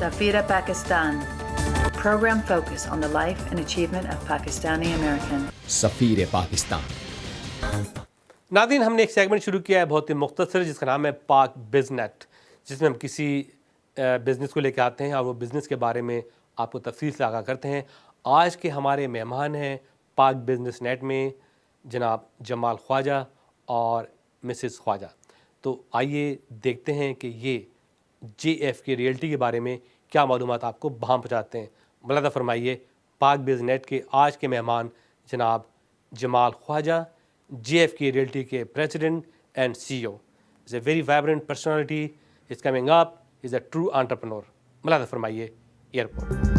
SafeerePakistan, a program focused on the life and achievement of Pakistani American. सफ़ीर पाकिस्तान। नाज़रीन, हमने एक segment शुरू किया है बहुत ही मुख्तसर, जिसका नाम है पाक बिजनेट, जिसमें हम किसी बिज़नेस को लेकर आते हैं और वो बिज़नेस के बारे में आपको तफसील से आगाह करते हैं। आज के हमारे मेहमान हैं पाक बिजनेस नेट में जनाब जमाल ख्वाजा और मिसेस ख्वाजा। तो आइए देखते हैं कि ये JF की रियल्टी के बारे में क्या मालूमात आपको बहाम पहुँचाते हैं। मलादा फरमाइए, पाक बिजनेस नेट के आज के मेहमान जनाब जमाल ख्वाजा, JF की रियल्टी के president and CEO, is a very vibrant personality, is coming up, is a true entrepreneur. मलादा फरमाइए, airport.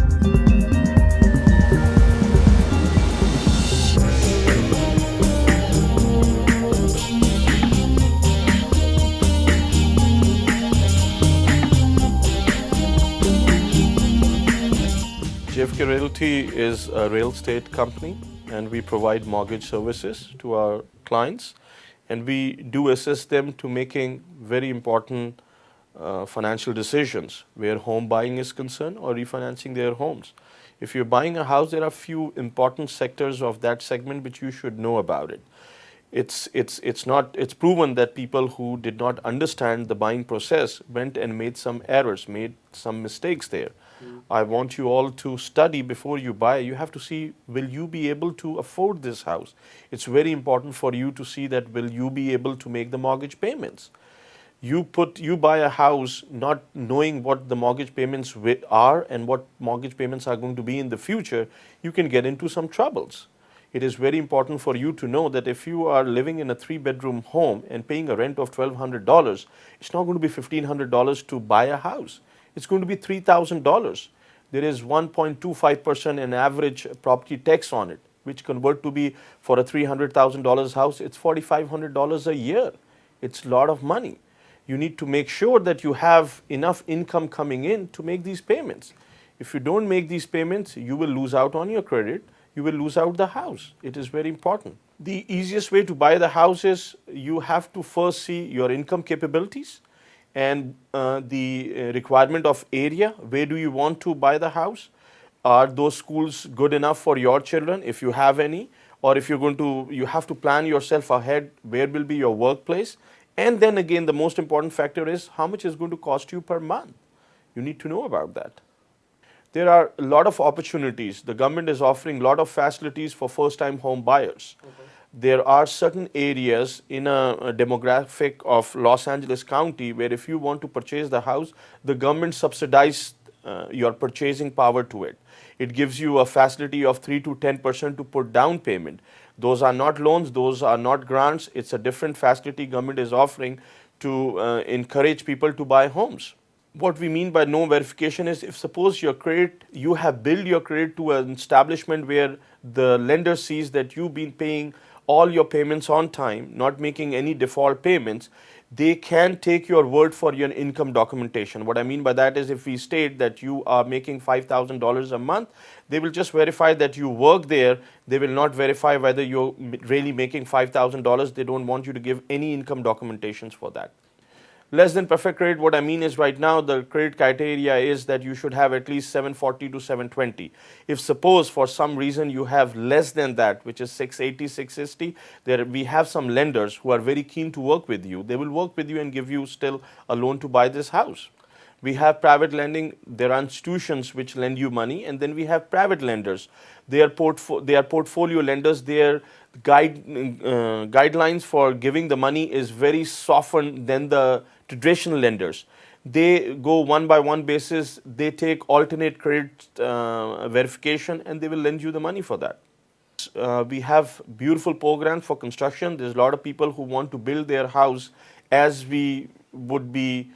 JFK Realty is a real estate company, and we provide mortgage services to our clients, and we do assist them to making very important financial decisions where home buying is concerned or refinancing their homes. If you're buying a house, there are few important sectors of that segment which you should know about it. It's proven that people who did not understand the buying process went and made some errors, made some mistakes there. I want you all to study before you buy. You have to see, will you be able to afford this house? It's very important for you to see that will you be able to make the mortgage payments. You buy a house not knowing what the mortgage payments are and what mortgage payments are going to be in the future, you can get into some troubles. It is very important for you to know that if you are living in a 3-bedroom home and paying a rent of $1,200, it's not going to be $1,500 to buy a house. It's going to be $3,000. There is 1.25% an average property tax on it, which convert to be for a $300,000 house, it's $4,500 a year. It's a lot of money. You need to make sure that you have enough income coming in to make these payments. If you don't make these payments, you will lose out on your credit. You will lose out the house. It is very important. The easiest way to buy the house is you have to first see your income capabilities and the requirement of area. Where do you want to buy the house? Are those schools good enough for your children, if you have any? Or if you're going to, you have to plan yourself ahead, where will be your workplace? And then again, the most important factor is how much is going to cost you per month. You need to know about that. There are a lot of opportunities. The government is offering a lot of facilities for first-time home buyers. There are certain areas in a demographic of Los Angeles County where if you want to purchase the house, the government subsidizes your purchasing power to it. It gives you a facility of 3 to 10% to put down payment. Those are not loans, those are not grants. It's a different facility government is offering to encourage people to buy homes. What we mean by no verification is if suppose your credit, you have billed your credit to an establishment where the lender sees that you've been paying all your payments on time, not making any default payments, they can take your word for your income documentation. What I mean by that is if we state that you are making $5,000 a month, they will just verify that you work there. They will not verify whether you're really making $5,000. They don't want you to give any income documentations for that. Less than perfect credit, what I mean is right now the credit criteria is that you should have at least 740 to 720. If suppose for some reason you have less than that, which is 680, 660, there we have some lenders who are very keen to work with you. They will work with you and give you still a loan to buy this house. We have private lending. There are institutions which lend you money, and then we have private lenders. They are portfolio lenders. Their guidelines for giving the money is very softened than the traditional lenders. They go one by one basis. They take alternate credit verification, and they will lend you the money for that. We have beautiful programs for construction. There's a lot of people who want to build their house as we would be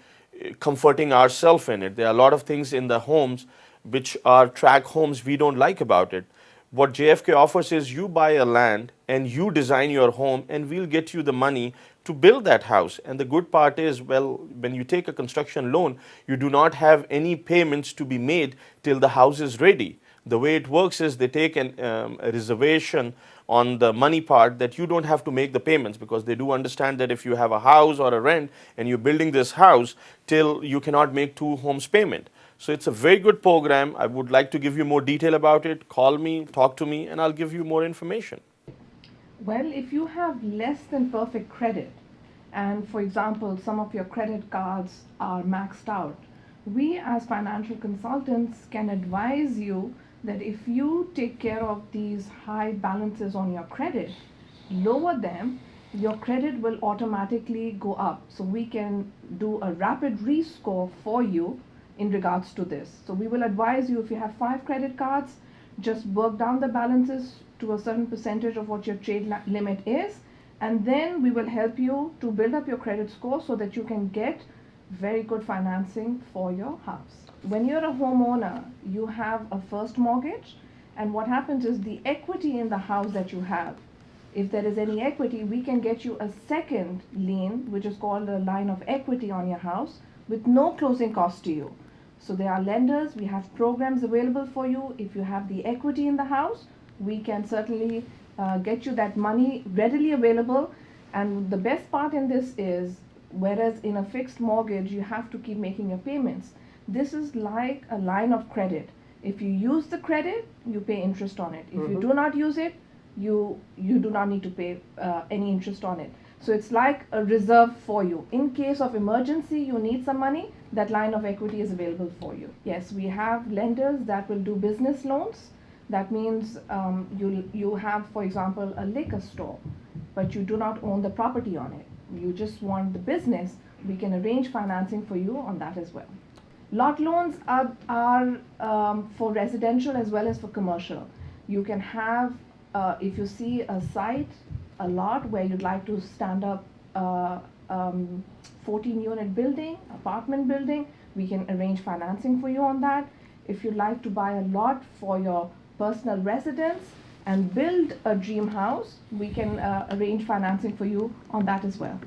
comforting ourselves in it. There are a lot of things in the homes which are track homes we don't like about it. What JFK offers is you buy a land and you design your home and we'll get you the money to build that house. And the good part is, well, when you take a construction loan, you do not have any payments to be made till the house is ready. The way it works is they take a reservation on the money part that you don't have to make the payments, because they do understand that if you have a house or a rent and you're building this house, till you cannot make 2 homes payment. So it's a very good program. I would like to give you more detail about it. Call me, talk to me, and I'll give you more information. Well, if you have less than perfect credit, and for example, some of your credit cards are maxed out, we as financial consultants can advise you that if you take care of these high balances on your credit, lower them, your credit will automatically go up. So we can do a rapid rescore for you in regards to this. So we will advise you, if you have 5 credit cards, just work down the balances to a certain percentage of what your trade limit is, and then we will help you to build up your credit score so that you can get very good financing for your house. When you're a homeowner, you have a first mortgage, and what happens is the equity in the house that you have, if there is any equity, we can get you a second lien, which is called a line of equity on your house, with no closing cost to you. So there are lenders, we have programs available for you. If you have the equity in the house, we can certainly get you that money readily available. And the best part in this is, whereas in a fixed mortgage, you have to keep making your payments, this is like a line of credit. If you use the credit, you pay interest on it. If you do not use it, you do not need to pay any interest on it. So it's like a reserve for you. In case of emergency, you need some money, that line of equity is available for you. Yes, we have lenders that will do business loans. That means you have, for example, a liquor store, but you do not own the property on it. You just want the business. We can arrange financing for you on that as well. Lot loans are for residential as well as for commercial. You can have, if you see a site, a lot where you'd like to stand up 14-unit building, apartment building, we can arrange financing for you on that. If you'd like to buy a lot for your personal residence and build a dream house, we can arrange financing for you on that as well.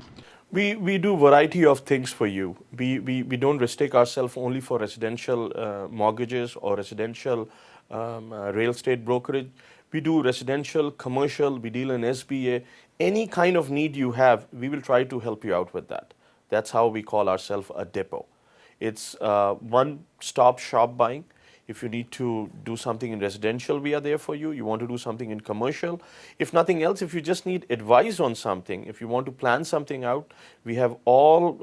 We do variety of things for you. We don't restrict ourselves only for residential mortgages or residential real estate brokerage. We do residential, commercial, we deal in SBA. Any kind of need you have, we will try to help you out with that. That's how we call ourselves a depot. It's one-stop shop buying. If you need to do something in residential, we are there for you. You want to do something in commercial. If nothing else, if you just need advice on something, if you want to plan something out, we have all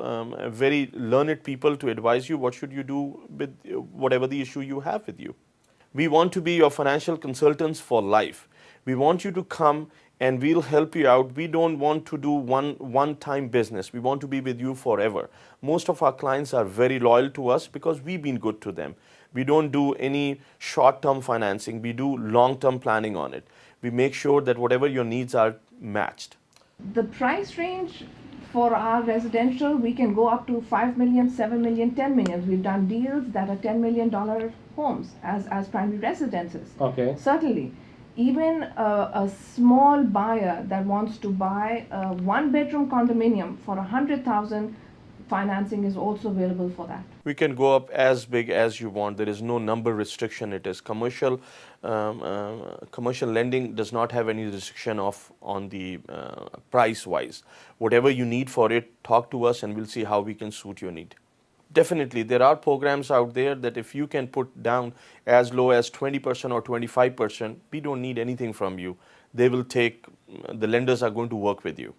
very learned people to advise you what should you do with whatever the issue you have with you. We want to be your financial consultants for life. We want you to come and we'll help you out. We don't want to do one-time business. We want to be with you forever. Most of our clients are very loyal to us because we've been good to them. We don't do any short-term financing. We do long-term planning on it. We make sure that whatever your needs are matched. The price range for our residential, we can go up to 5 million, 7 million, 10 million. We've done deals that are $10 million homes as primary residences. Okay. Certainly. Even a small buyer that wants to buy a 1-bedroom condominium for $100,000, financing is also available for that. We can go up as big as you want. There is no number restriction. It is commercial. Commercial lending does not have any restriction on the price wise. Whatever you need for it, talk to us and we'll see how we can suit your need. Definitely, there are programs out there that if you can put down as low as 20% or 25%, we don't need anything from you. They will take, the lenders are going to work with you.